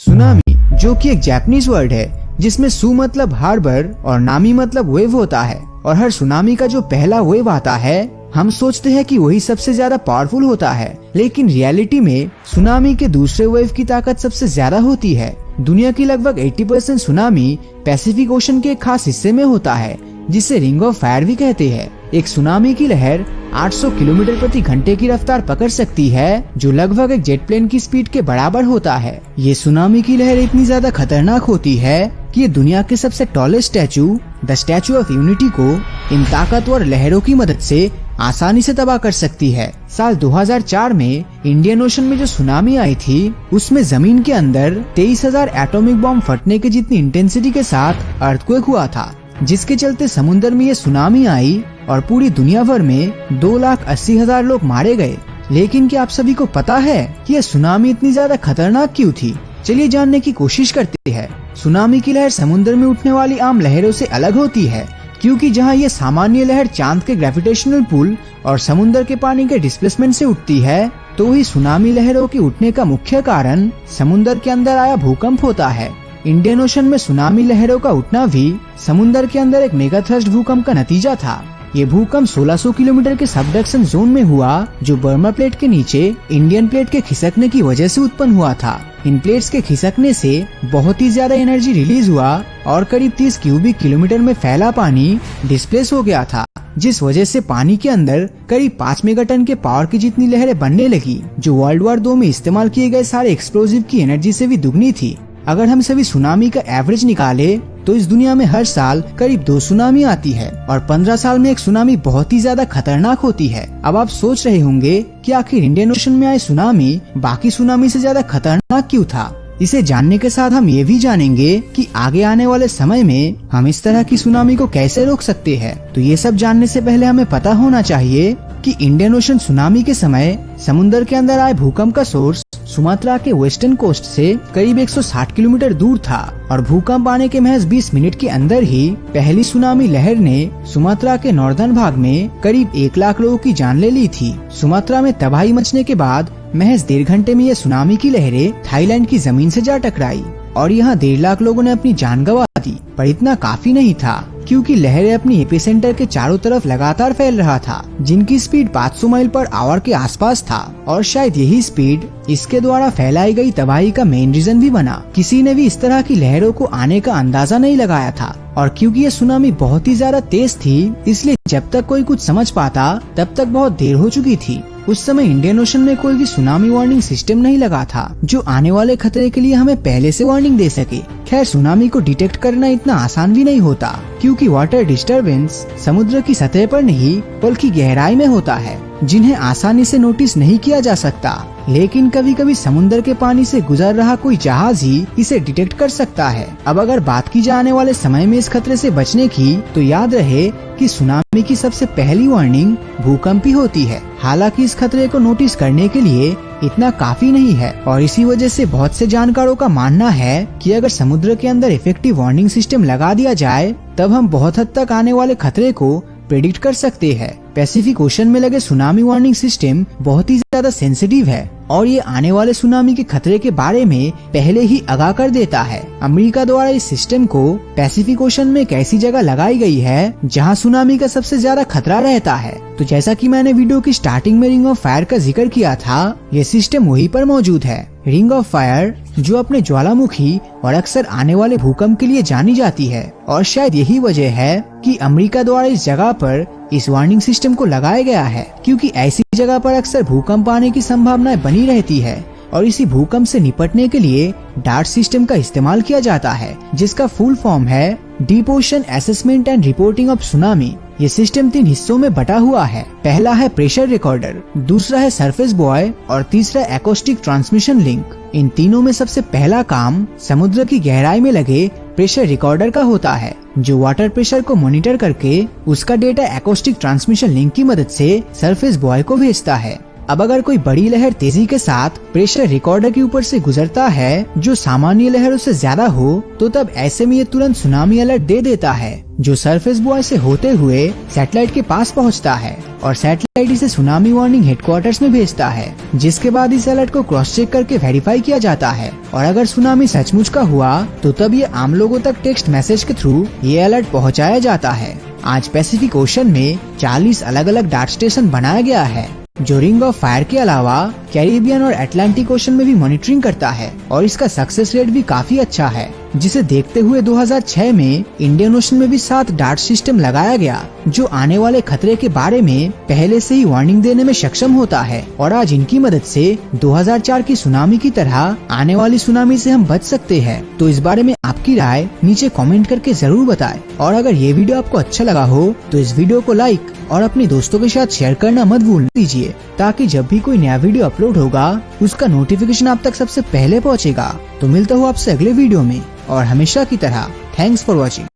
Tsunami, जो कि एक जापानीज वर्ड है जिसमें सु मतलब हार्बर और नामी मतलब वेव होता है। और हर सुनामी का जो पहला वेव आता है हम सोचते हैं कि वही सबसे ज्यादा पावरफुल होता है, लेकिन रियलिटी में सुनामी के दूसरे वेव की ताकत सबसे ज्यादा होती है। दुनिया की लगभग 80% सुनामी पैसिफिक ओशन के एक खास हिस्से में होता है जिसे रिंग ऑफ फायर भी कहते हैं। एक सुनामी की लहर 800 किलोमीटर प्रति घंटे की रफ्तार पकड़ सकती है, जो लगभग एक जेट प्लेन की स्पीड के बराबर होता है। ये सुनामी की लहर इतनी ज्यादा खतरनाक होती है कि ये दुनिया के सबसे tallest statue the statue of unity को इन ताकतवर लहरों की मदद से आसानी से तबाह कर सकती है। साल 2004 में इंडियन ओशन में जो सुनामी आई थी उसमें जमीन के अंदर 23,000 एटॉमिक बॉम्ब फटने के जितनी इंटेंसिटी के साथ अर्थक्वेक हुआ था, जिसके चलते समुद्र में ये सुनामी आई और पूरी दुनिया भर में 2,80,000 लोग मारे गए। लेकिन क्या आप सभी को पता है कि यह सुनामी इतनी ज्यादा खतरनाक क्यों थी? चलिए जानने की कोशिश करते हैं। सुनामी की लहर समुद्र में उठने वाली आम लहरों से अलग होती है, क्योंकि जहां ये सामान्य लहर चांद के ग्रेविटेशनल पुल और समुद्र के पानी के डिस्प्लेसमेंट से उठती है, तो ही सुनामी लहरों के उठने का मुख्य कारण समुद्र के अंदर आया भूकंप होता है। इंडियन ओशन में सुनामी लहरों का उठना भी समुद्र के अंदर एक मेगाथ्रस्ट भूकंप का नतीजा था। ये भूकंप 1600 किलोमीटर के सबडक्शन जोन में हुआ, जो बर्मा प्लेट के नीचे इंडियन प्लेट के खिसकने की वजह से उत्पन्न हुआ था। इन प्लेट्स के खिसकने से बहुत ही ज्यादा एनर्जी रिलीज हुआ और करीब 30 क्यूबिक किलोमीटर में फैला पानी डिस्प्लेस हो गया था, जिस वजह से पानी के अंदर करीब 5 मेगाटन के पावर की जितनी लहरें बनने लगी, जो वर्ल्ड वॉर 2 में इस्तेमाल किए गए सारे एक्सप्लोजिव की एनर्जी से भी दुगनी थी। अगर हम सभी सुनामी का एवरेज निकाले तो इस दुनिया में हर साल करीब 2 सुनामी आती है और 15 साल में एक सुनामी बहुत ही ज्यादा खतरनाक होती है। अब आप सोच रहे होंगे कि आखिर इंडियन ओशन में आई सुनामी बाकी सुनामी से ज्यादा खतरनाक क्यों था? इसे जानने के साथ हम ये भी जानेंगे कि आगे आने वाले समय में हम इस तरह की सुनामी को कैसे रोक सकते हैं। तो ये सब जानने से पहले हमें पता होना चाहिए कि इंडियन ओशन सुनामी के समय समुद्र के अंदर आए भूकंप का सोर्स सुमात्रा के वेस्टर्न कोस्ट से करीब 160 किलोमीटर दूर था और भूकंप आने के महज 20 मिनट के अंदर ही पहली सुनामी लहर ने सुमात्रा के नॉर्दर्न भाग में करीब 1 लाख लोगों की जान ले ली थी। सुमात्रा में तबाही मचने के बाद महज 1.5 घंटे में यह सुनामी की लहरें थाईलैंड की जमीन से जा टकराई और यहाँ 1.5 लाख लोगों ने अपनी जान गंवा दी। पर इतना काफी नहीं था, क्योंकि लहरें अपनी एपिसेंटर के चारों तरफ लगातार फैल रहा था, जिनकी स्पीड 500 माइल पर आवर के आसपास था और शायद यही स्पीड इसके द्वारा फैलाई गई तबाही का मेन रीजन भी बना। किसी ने भी इस तरह की लहरों को आने का अंदाजा नहीं लगाया था और क्योंकि ये सुनामी बहुत ही ज्यादा तेज थी, इसलिए जब तक कोई कुछ समझ पाता तब तक बहुत देर हो चुकी थी। उस समय इंडियन ओशन में कोई भी सुनामी वार्निंग सिस्टम नहीं लगा था जो आने वाले खतरे के लिए हमें पहले से वार्निंग दे सके। खैर, सुनामी को डिटेक्ट करना इतना आसान भी नहीं होता, क्योंकि वाटर डिस्टरबेंस समुद्र की सतह पर नहीं बल्कि गहराई में होता है, जिन्हें आसानी से नोटिस नहीं किया जा सकता। लेकिन कभी कभी समुद्र के पानी से गुजर रहा कोई जहाज ही इसे डिटेक्ट कर सकता है। अब अगर बात की जाए आने वाले समय में इस खतरे से बचने की, तो याद रहे कि सुनामी की सबसे पहली वार्निंग भूकंप ही होती है। हालांकि इस खतरे को नोटिस करने के लिए इतना काफी नहीं है और इसी वजह से बहुत से जानकारों का मानना है कि अगर समुद्र के अंदर इफेक्टिव वार्निंग सिस्टम लगा दिया जाए तब हम बहुत हद तक आने वाले खतरे को प्रेडिक्ट कर सकते हैं। पैसिफिक ओशन में लगे सुनामी वार्निंग सिस्टम बहुत ही ज्यादा सेंसिटिव है और ये आने वाले सुनामी के खतरे के बारे में पहले ही आगाह कर देता है। अमेरिका द्वारा इस सिस्टम को पैसिफिक ओशन में एक ऐसी जगह लगाई गई है जहां सुनामी का सबसे ज्यादा खतरा रहता है। तो जैसा कि मैंने वीडियो की स्टार्टिंग में रिंग ऑफ फायर का जिक्र किया था, ये सिस्टम वहीं पर मौजूद है। रिंग ऑफ फायर जो अपने ज्वालामुखी और अक्सर आने वाले भूकंप के लिए जानी जाती है और शायद यही वजह है कि अमेरिका द्वारा इस जगह पर इस वार्निंग सिस्टम को लगाया गया है, क्योंकि ऐसी जगह पर अक्सर भूकंप आने की संभावनाएं बनी रहती है और इसी भूकंप से निपटने के लिए डार्ट सिस्टम का इस्तेमाल किया जाता है, जिसका फुल फॉर्म है deep ocean assessment and reporting of tsunami. ये सिस्टम 3 हिस्सों में बटा हुआ है। पहला है प्रेशर रिकॉर्डर, दूसरा है सरफेस बॉय और तीसरा एकॉस्टिक ट्रांसमिशन लिंक। इन तीनों में सबसे पहला काम समुद्र की गहराई में लगे प्रेशर रिकॉर्डर का होता है, जो वाटर प्रेशर को मॉनिटर करके उसका डेटा एकॉस्टिक ट्रांसमिशन लिंक की मदद से सरफेस बॉय को भेजता है। अब अगर कोई बड़ी लहर तेजी के साथ प्रेशर रिकॉर्डर के ऊपर से गुजरता है जो सामान्य लहरों से ज्यादा हो, तो तब ऐसे में ये तुरंत सुनामी अलर्ट दे देता है, जो सरफेस बॉय से होते हुए सैटेलाइट के पास पहुंचता है और सैटेलाइट इसे सुनामी वार्निंग हेडक्वार्टर्स में भेजता है, जिसके बाद इस अलर्ट को क्रॉस चेक करके वेरीफाई किया जाता है। और अगर सुनामी सचमुच का हुआ तो तब ये आम लोगों तक टेक्स्ट मैसेज के थ्रू ये अलर्ट पहुंचाया जाता है। आज पैसिफिक ओशन में 40 अलग अलग डार्ट स्टेशन बनाया गया है, जो रिंग ऑफ फायर के अलावा कैरिबियन और अटलांटिक ओशन में भी मॉनिटरिंग करता है और इसका सक्सेस रेट भी काफी अच्छा है, जिसे देखते हुए 2006 में इंडियन ओशन में भी 7 डार्ट सिस्टम लगाया गया, जो आने वाले खतरे के बारे में पहले से ही वार्निंग देने में सक्षम होता है। और आज इनकी मदद से 2004 की सुनामी की तरह आने वाली सुनामी से हम बच सकते हैं। तो इस बारे में आपकी राय नीचे कमेंट करके जरूर बताएं। और अगर ये वीडियो आपको अच्छा लगा हो तो इस वीडियो को लाइक और अपने दोस्तों के साथ शेयर करना मत भूल दीजिए, ताकि जब भी कोई नया वीडियो अपलोड होगा उसका नोटिफिकेशन आप तक सबसे पहले पहुंचेगा। तो मिलता हूँ आपसे अगले वीडियो में, और हमेशा की तरह थैंक्स फॉर वॉचिंग।